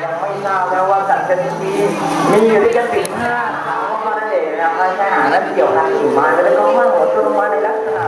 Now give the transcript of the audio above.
ยังไม่ทราบแล้วว่าสัตว์ชนิดนี้มีอยู่ด้วยกัน15ครั้งก็นั่นเองนะครับใช้หางและเกี่ยวทางกิ่งไม้แล้วก็ห้อยหัวตัวลงมาในลักษณะ